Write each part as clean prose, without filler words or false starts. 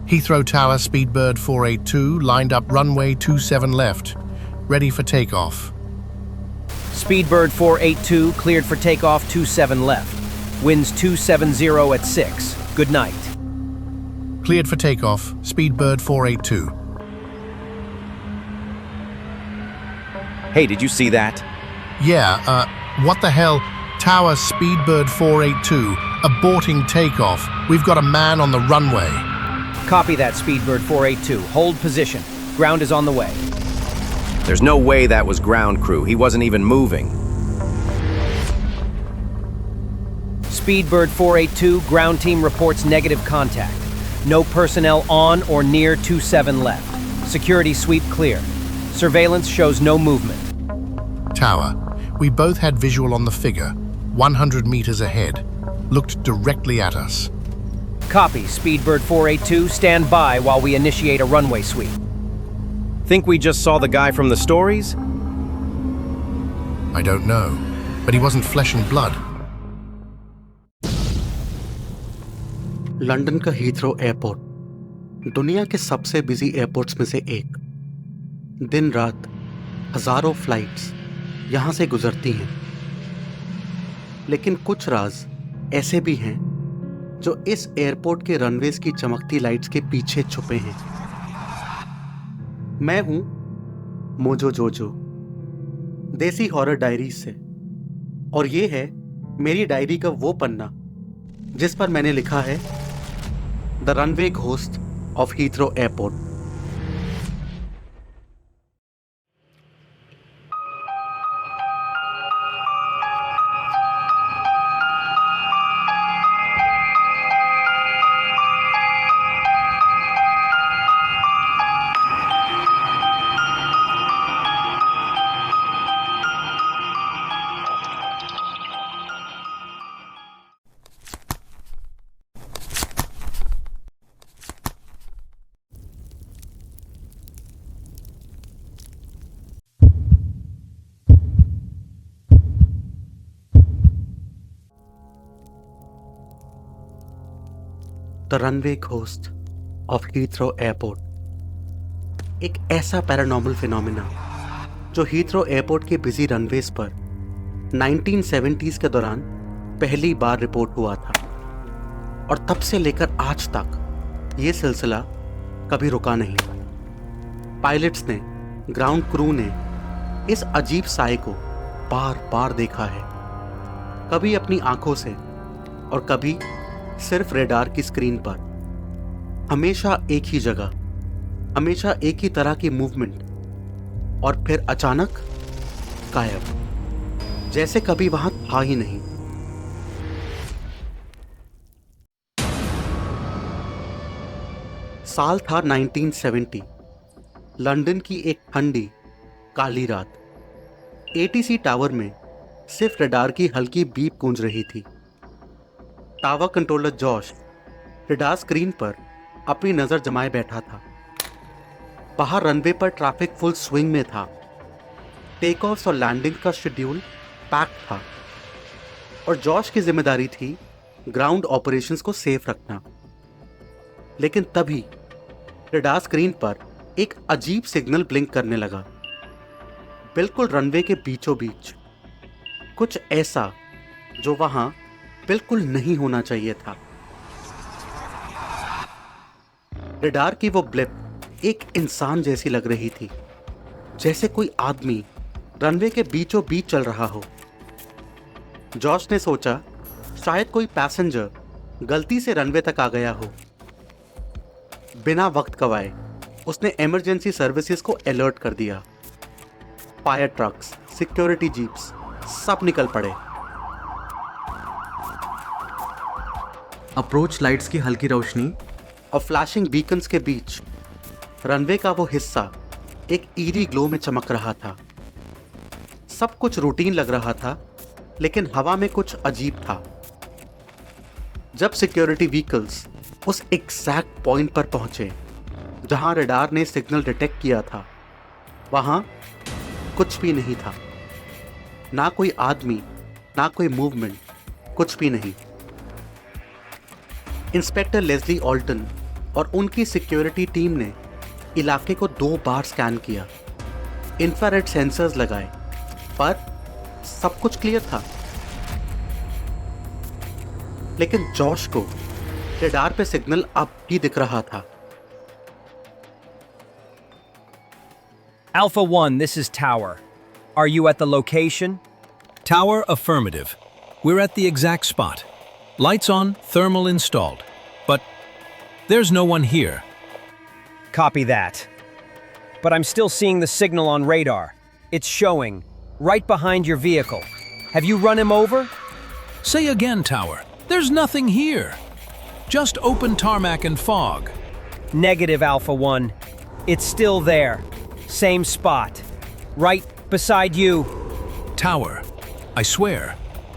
Heathrow Tower, Speedbird 482, lined up runway 27 left. Ready for takeoff. Speedbird 482, cleared for takeoff 27 left. Winds 270 at 6. Good night. Cleared for takeoff, Speedbird 482. Hey, did you see that? Yeah, what the hell? Tower, Speedbird 482, aborting takeoff. We've got a man on the runway. Copy that, Speedbird 482. Hold position. Ground is on the way. There's no way that was ground crew. He wasn't even moving. Speedbird 482, ground team reports negative contact. No personnel on or near 27 left. Security sweep clear. Surveillance shows no movement. Tower, we both had visual on the figure, 100 meters ahead. Looked directly at us. Copy, Speedbird 482. Stand by while we initiate a runway sweep. Think we just saw the guy from the stories? I don't know, but he wasn't flesh and blood. London का Heathrow airport दुनिया के सबसे busy airports में से एक। दिन रात हजारों फ्लाइट्स यहाँ से गुजरती हैं, लेकिन कुछ राज ऐसे भी हैं जो इस एयरपोर्ट के रनवेज की चमकती लाइट्स के पीछे छुपे हैं। मैं हूं मोजो जोजो, देसी हॉरर डायरीज से, और ये है मेरी डायरी का वो पन्ना जिस पर मैंने लिखा है the runway ghost of Heathrow airport. The runway ghost of Heathrow airport एक ऐसा पैरानॉर्मल फिनोमेना जो हीथ्रो एयरपोर्ट के बिजी रनवेज पर 1970s के दौरान पहली बार रिपोर्ट हुआ था, और तब से लेकर आज तक ये सिलसिला कभी रुका नहीं। पायलट्स ने, ग्राउंड क्रू ने इस अजीब साए को बार बार देखा है, कभी अपनी आंखों से और कभी सिर्फ रेडार की स्क्रीन पर। हमेशा एक ही जगह, हमेशा एक ही तरह की मूवमेंट, और फिर अचानक गायब, जैसे कभी वहां था ही नहीं। साल था 1970। लंदन की एक ठंडी काली रात। एटीसी टावर में सिर्फ रेडार की हल्की बीप गूंज रही थी। Tower controller Josh radar screen पर अपनी नजर जमाए बैठा था। बाहर रनवे पर ट्रैफिक फुल स्विंग में था। टेक ऑफ और लैंडिंग का शेड्यूल पैक्ड था, और जॉश की जिम्मेदारी थी ग्राउंड ऑपरेशंस को सेफ रखना। लेकिन तभी रेडार स्क्रीन पर एक अजीब सिग्नल ब्लिंक करने लगा, बिल्कुल रनवे के बीचों बीच। कुछ ऐसा जो वहां बिल्कुल नहीं होना चाहिए था। रेडार की वो ब्लिप एक इंसान जैसी लग रही थी, जैसे कोई आदमी रनवे के बीचों बीच चल रहा हो। जॉश ने सोचा शायद कोई पैसेंजर गलती से रनवे तक आ गया हो। बिना वक्त गवाए उसने इमरजेंसी सर्विसेज को अलर्ट कर दिया। फायर ट्रक्स, सिक्योरिटी जीप्स सब निकल पड़े। अप्रोच लाइट्स की हल्की रोशनी और फ्लैशिंग बीकन्स के बीच रनवे का वो हिस्सा एक ईरी ग्लो में चमक रहा था। सब कुछ रूटीन लग रहा था, लेकिन हवा में कुछ अजीब था। जब सिक्योरिटी व्हीकल्स उस एग्जैक्ट पॉइंट पर पहुंचे जहां रेडार ने सिग्नल डिटेक्ट किया था, वहां कुछ भी नहीं था। ना कोई आदमी, ना कोई मूवमेंट, कुछ भी नहीं। इंस्पेक्टर लेस्ली ऑल्टन और उनकी सिक्योरिटी टीम ने इलाके को 2 बार स्कैन किया, इंफ्रारेड सेंसर्स लगाए, पर सब कुछ क्लियर था। लेकिन जॉश को रडार पे सिग्नल अब भी दिख रहा था। Alpha 1, this is Tower. Are you at the location? Tower affirmative. We're at the exact spot. Lights on, thermal installed. But there's no one here. Copy that. But I'm still seeing the signal on radar. It's showing, right behind your vehicle. Have you run him over? Say again, Tower. There's nothing here. Just open tarmac and fog. Negative, Alpha 1. It's still there. Same spot. Right beside you. Tower, I swear,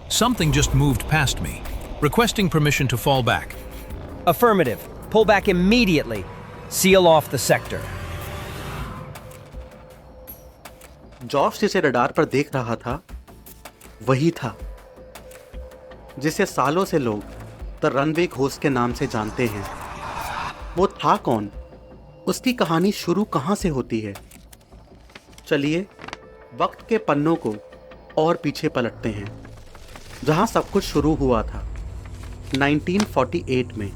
something just moved past me. Requesting permission to fall back. Affirmative. Pull back immediately. Seal off the sector. Josh जिसे radar पर देख रहा था वही था जिसे सालों से लोग द रनवे घोस्ट के नाम से जानते हैं। वो था कौन? उसकी कहानी शुरू कहां से होती है? चलिए वक्त के पन्नों को और पीछे पलटते हैं, जहां सब कुछ शुरू हुआ था 1948 में।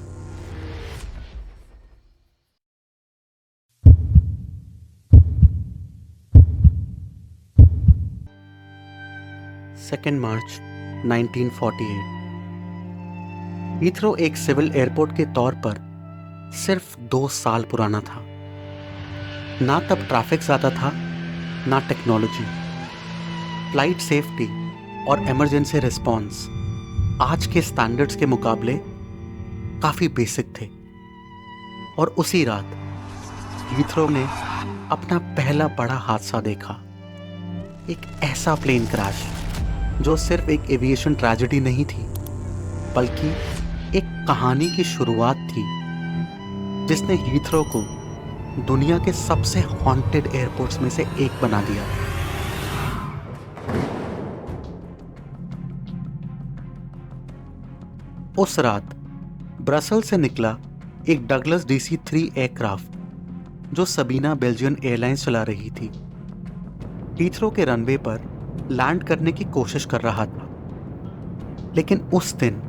Second March 1948। हीथ्रो एक सिविल एयरपोर्ट के तौर पर सिर्फ 2 साल पुराना था। ना तब ट्रैफिक ज़्यादा था, ना टेक्नोलॉजी। फ्लाइट सेफ्टी और इमरजेंसी रिस्पॉन्स आज के स्टैंडर्ड्स के मुकाबले काफ़ी बेसिक थे। और उसी रात हीथ्रो ने अपना पहला बड़ा हादसा देखा। एक ऐसा प्लेन क्रैश जो सिर्फ एक एविएशन ट्रेजेडी नहीं थी, बल्कि एक कहानी की शुरुआत थी जिसने हीथ्रो को दुनिया के सबसे हॉन्टेड एयरपोर्ट्स में से एक बना दिया। उस रात ब्रसेल से निकला एक डगलस DC-3 एयरक्राफ्ट जो सबीना बेल्जियन एयरलाइंस चला रही थी। हीथ्रो के रनवे पर लैंड करने की कोशिश कर रहा था, लेकिन उस दिन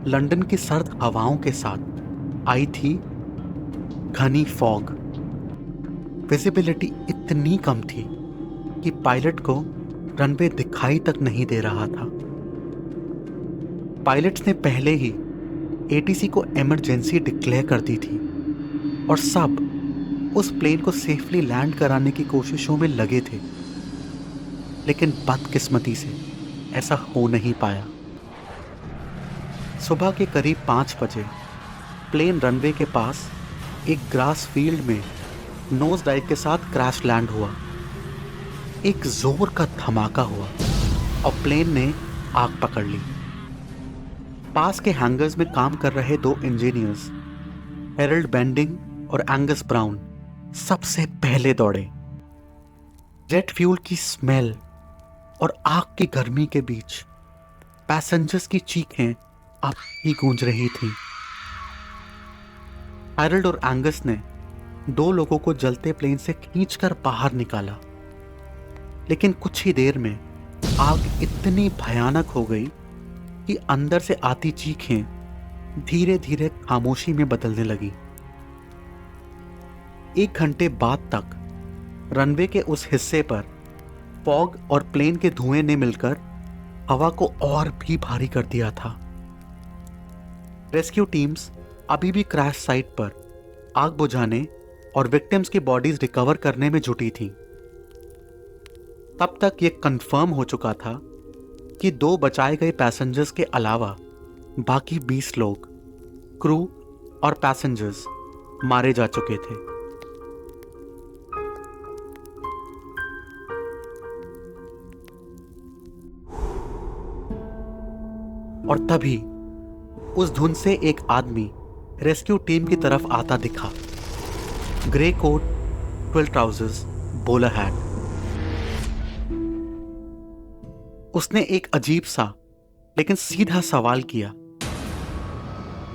लंदन की सर्द हवाओं के साथ आई थी घनी फॉग। विजिबिलिटी इतनी कम थी कि पायलट को रनवे दिखाई तक नहीं दे रहा था। पायलट्स ने पहले ही ATC को इमरजेंसी डिक्लेयर कर दी थी और सब उस प्लेन को सेफली लैंड कराने की कोशिशों में लगे थे, लेकिन बदकिस्मती से ऐसा हो नहीं पाया। सुबह के करीब 5 बजे प्लेन रनवे के पास एक ग्रास फील्ड में नोज डाइव के साथ क्रैश लैंड हुआ। एक जोर का धमाका हुआ और प्लेन ने आग पकड़ ली। पास के हैंगर्स में काम कर रहे 2 इंजीनियर्स हेरल्ड बेंडिंग और एंगस ब्राउन सबसे पहले दौड़े। जेट फ्यूल की स्मेल और आग की गर्मी के बीच पैसेंजर्स की चीखें अब भी गूंज रही थी। हैरल्ड और एंगस ने 2 लोगों को जलते प्लेन से खींचकर बाहर निकाला, लेकिन कुछ ही देर में आग इतनी भयानक हो गई कि अंदर से आती चीखें धीरे धीरे खामोशी में बदलने लगी। 1 घंटे बाद तक रनवे के उस हिस्से पर फॉग और प्लेन के धुएं ने मिलकर हवा को और भी भारी कर दिया था। रेस्क्यू टीम्स अभी भी क्रैश साइट पर आग बुझाने और विक्टिम्स की बॉडीज रिकवर करने में जुटी थीं। तब तक यह कंफर्म हो चुका था कि 2 बचाए गए पैसेंजर्स के अलावा बाकी 20 लोग, क्रू और पैसेंजर्स मारे जा चुके थे। और तभी उस धुंध से एक आदमी रेस्क्यू टीम की तरफ आता दिखा। Grey coat, twill trousers, bowler hat. उसने एक अजीब सा लेकिन सीधा सवाल किया।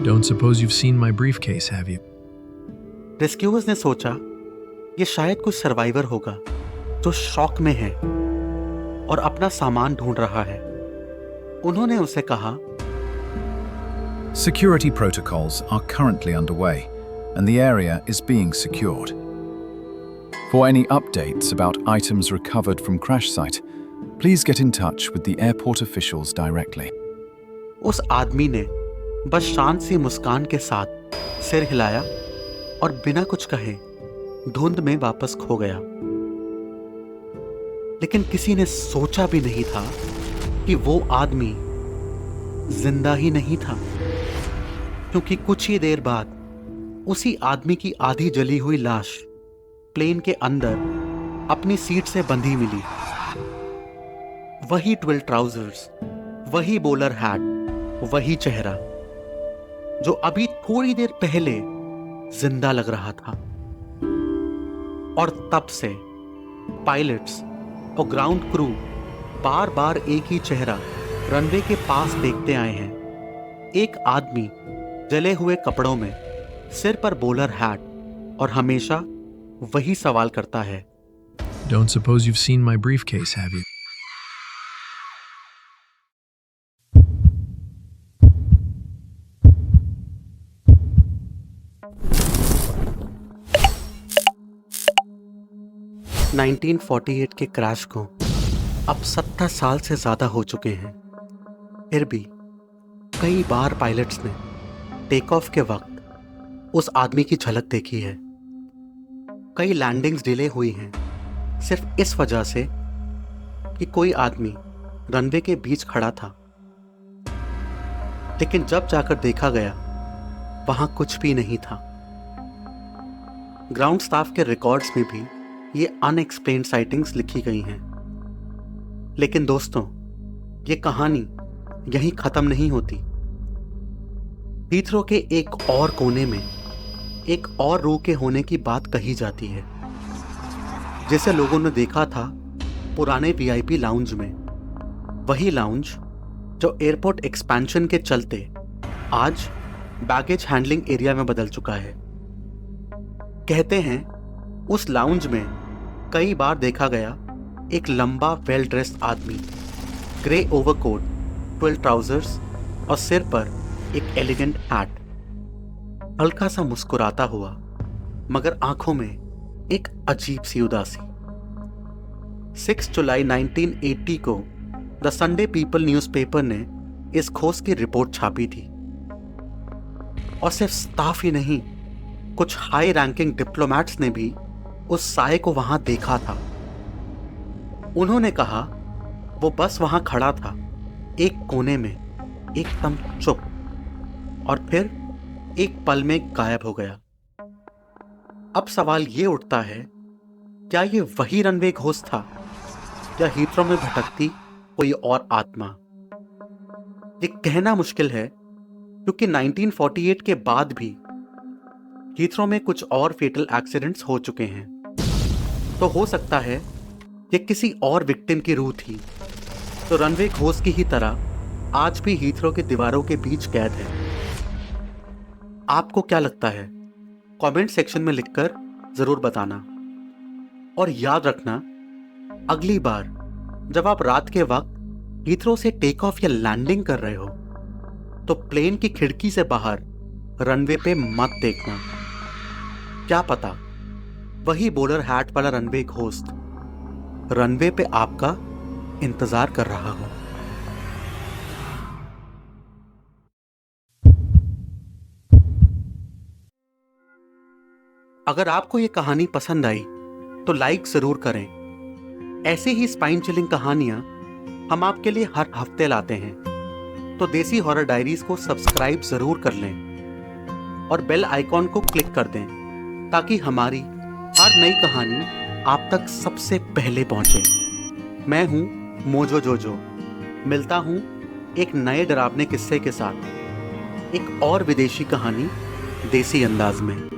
Don't suppose you've seen my briefcase, have you? Rescuers ने सोचा ये शायद कुछ सर्वाइवर होगा जो शॉक में है और अपना सामान ढूंढ रहा है। उन्होंने उसे कहा, Security protocols are currently underway, and the area is being secured. For any updates about items recovered from crash site, please get in touch with the airport officials directly. उस आदमी ने बस शांत सी मुस्कान के साथ सिर हिलाया और बिना कुछ कहे धुंध में वापस खो गया। लेकिन किसी ने सोचा भी नहीं था कि वो आदमी जिंदा ही नहीं था, क्योंकि कुछ ही देर बाद उसी आदमी की आधी जली हुई लाश प्लेन के अंदर अपनी सीट से बंधी मिली। वही ट्विल ट्राउजर्स, वही बोलर हैट, वही चेहरा जो अभी थोड़ी देर पहले जिंदा लग रहा था। और तब से पायलट्स और ग्राउंड क्रू बार बार एक ही चेहरा रनवे के पास देखते आए हैं। एक आदमी जले हुए कपड़ों में, सिर पर बोलर हैट, और हमेशा वही सवाल करता है, Don't suppose you've seen my briefcase, have you? –1948 के क्रैश को अब 70 साल से ज्यादा हो चुके हैं। फिर भी कई बार पायलट्स ने टेक ऑफ के वक्त उस आदमी की झलक देखी है। कई लैंडिंग्स डिले हुई हैं सिर्फ इस वजह से कि कोई आदमी रनवे के बीच खड़ा था। लेकिन जब जाकर देखा गया वहां कुछ भी नहीं था। ग्राउंड स्टाफ के रिकॉर्ड्स में भी ये अनएक्सप्लेन्ड साइटिंग्स लिखी गई हैं। लेकिन दोस्तों, ये कहानी यहीं खत्म नहीं होती। हीथ्रो के एक और कोने में एक और रूह के होने की बात कही जाती है, जिसे लोगों ने देखा था पुराने वीआईपी लाउंज में। वही लाउंज जो एयरपोर्ट एक्सपेंशन के चलते आज बैगेज हैंडलिंग एरिया में बदल चुका है। कहते हैं उस लाउंज में कई बार देखा गया एक लंबा वेल ड्रेस्ड आदमी, ग्रे ओवरकोट, ट्विल ट्राउजर्स और सिर पर एक एलिगेंट हैट, हल्का सा मुस्कुराता हुआ, मगर आंखों में एक अजीब सी उदासी। 6 जुलाई 1980 को द संडे पीपल न्यूज़पेपर ने इस खोज की रिपोर्ट छापी थी। और सिर्फ स्टाफ ही नहीं, कुछ हाई रैंकिंग डिप्लोमैट्स ने भी उस साये को वहां देखा था। उन्होंने कहा वो बस वहां खड़ा था, एक कोने में, एकदम चुप, और फिर एक पल में गायब हो गया। अब सवाल ये उठता है, क्या ये वही रनवे घोस्ट था या हीथ्रो में भटकती कोई और आत्मा? ये कहना मुश्किल है, क्योंकि 1948 के बाद भी हीथ्रो में कुछ और फेटल एक्सीडेंट्स हो चुके हैं। तो हो सकता है ये किसी और विक्टिम की रूह थी, तो रनवे घोस्ट की ही तरह आज भी हीथ्रो की दीवारों के बीच कैद है। आपको क्या लगता है? कमेंट सेक्शन में लिखकर जरूर बताना। और याद रखना, अगली बार जब आप रात के वक्त हीथ्रो से टेक ऑफ या लैंडिंग कर रहे हो, तो प्लेन की खिड़की से बाहर रनवे पे मत देखना। क्या पता वही बोलर हैट वाला रनवे घोस्ट रनवे पे आपका इंतजार कर रहा हो। अगर आपको ये कहानी पसंद आई तो लाइक जरूर करें। ऐसे ही स्पाइन चिलिंग कहानियां हम आपके लिए हर हफ्ते लाते हैं, तो देसी हॉरर डायरीज को सब्सक्राइब जरूर कर लें और बेल आइकॉन को क्लिक कर दें, ताकि हमारी हर नई कहानी आप तक सबसे पहले पहुंचे। मैं हूं मोजो जोजो। मिलता हूं एक नए डरावने किस्से के साथ, एक और विदेशी कहानी देसी अंदाज में।